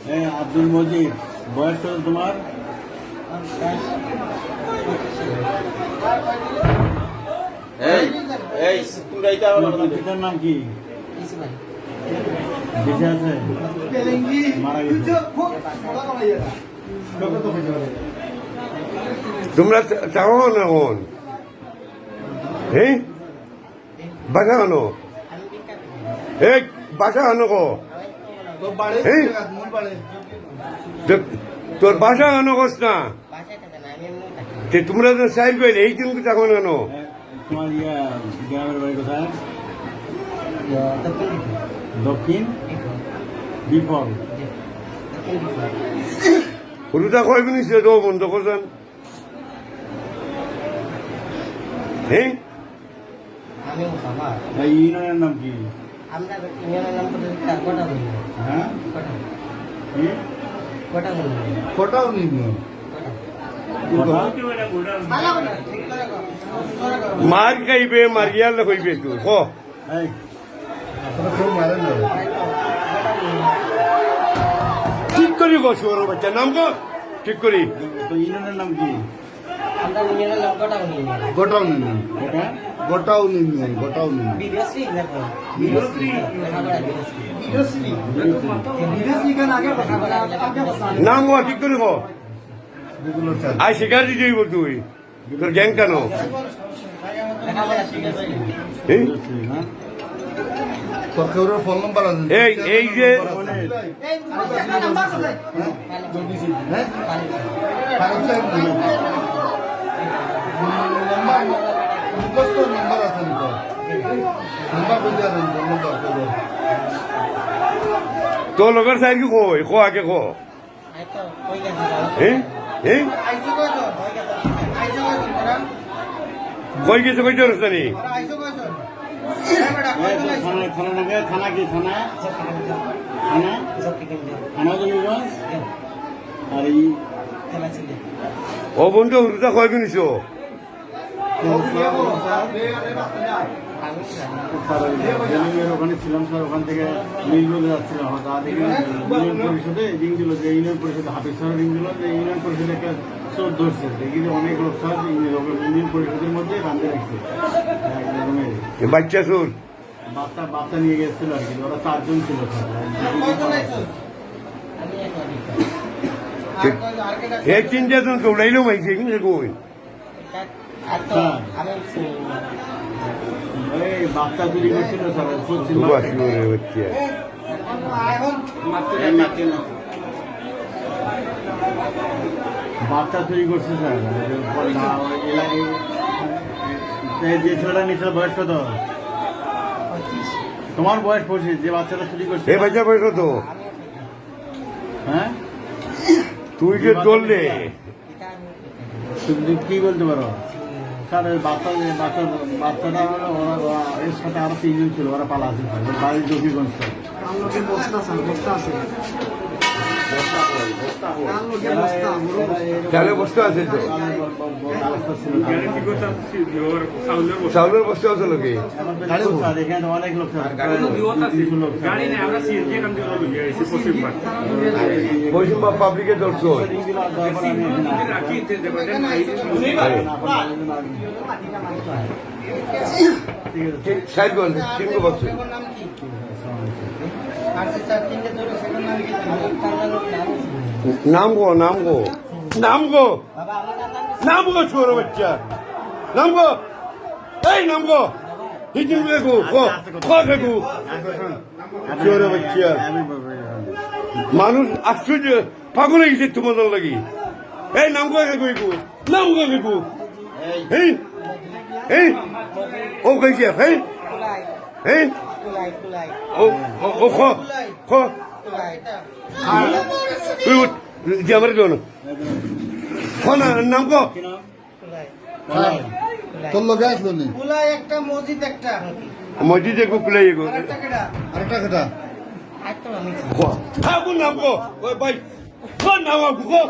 আব্দুল মজিদ, বয়স কত তোমার? পিতার নাম কি? বেঁচে আছে? মারা গেছে? তোমরা চাও না এখন? হ্যাঁ, বাসা আনো, এই বাসা আনো গো। তোর বাসা আনো কস না, তোমরা তো সাইড কইলে এই দিন তখন আনো। তোমার গ্রামের বাড়ি কোথায়? দক্ষিণ বিফল। হলুদা কয় নিচ্ছে তো বন্ধ করছেন? হ্যাঁ, ইউনিয়নের নাম কি? হ্যাঁ, কোটাও নিবি মার খাইবে মারিয়ালে হইবে তুই ক ঠিক করি গো শুয়ার বাচ্চা নাম গো ঠিক করি। তো ইউনিয়নের নাম কি? গোটাও নিবি গোটাও নিবি গোটাও নিবি নাম গো ঠিক করি গো। আই শিকার দিতে হইব তুই, তোর গ্যাং কেন? ফোন নাম্বার আছে এই যে নাম্বার আছে তোর লগের সাইড কি কই কো আগে কো। কই গেছে কই তোর রাস্তা নেই? থানা কি? থানা জমিগঞ্জ। আর এই ও বন্ধু হলুদা কয় কিনিস? ওখানে ছিলাম স্যার, ওখান থেকে মেইল বলে যাচ্ছিলাম ইউনিয়ন পরিষদে রিং দিল, যে ইউনিয়ন পরিষদে হাফিজ স্যার রিং দিল যে ইউনিয়ন পরিষদে একটা চোর ধরছে, দেখি অনেক লোক স্যার ইউনিয়ন পরিষদের মধ্যে বান্ধে রাখছে বাচ্চা চোর বাচ্চা নিয়ে গেছিল আর কি। ওরা 4 জন ছিল স্যার। চিন্তা তো দৌড়াইলেও মাইছে কিন্তু কই বাচ্চা চুরি করছিল স্যার। বাচ্চা চুরি করছে স্যার। যে ছেলেটা নিয়েছিল বয়স কত? তোমার বয়স 25। যে বাচ্চাটা চুরি করছে এ বাচ্চা বয়স কত? হ্যাঁ, তুই যে দৌড়লে তুমি কি বলতে পারো স্যার? বাচ্চাটা ওরা এর সাথে আরো 3 জন ছিল, ওরা পালা আছে বাড়ির জকিগঞ্জ। চালের বস্তা আছে তো, চাউলের বস্তা আছে লোকে এখানে অনেক লোক পাবলিকে ধরছো। ষাট বছর 3 বছর নাম গো নাম গো নাম গো নাম গো ছোট বাচ্চা নাম গো এই নাম গো হিজিন গো গো ছোট বাচ্চা মানুষ আশ্চর্য পাগল হয়ে গেছে তোমাদের লাগি। এই নাম গো গো নাম গো গো এই এই ও কইছে এই এই ও খো খো আমার জন্য নাম কো তোর লোকে আসলো নি একটা মসজিদ একটা মসজিদে গো কুলাই গো আরেকটা কেটা নাম কো ভাই নাম কো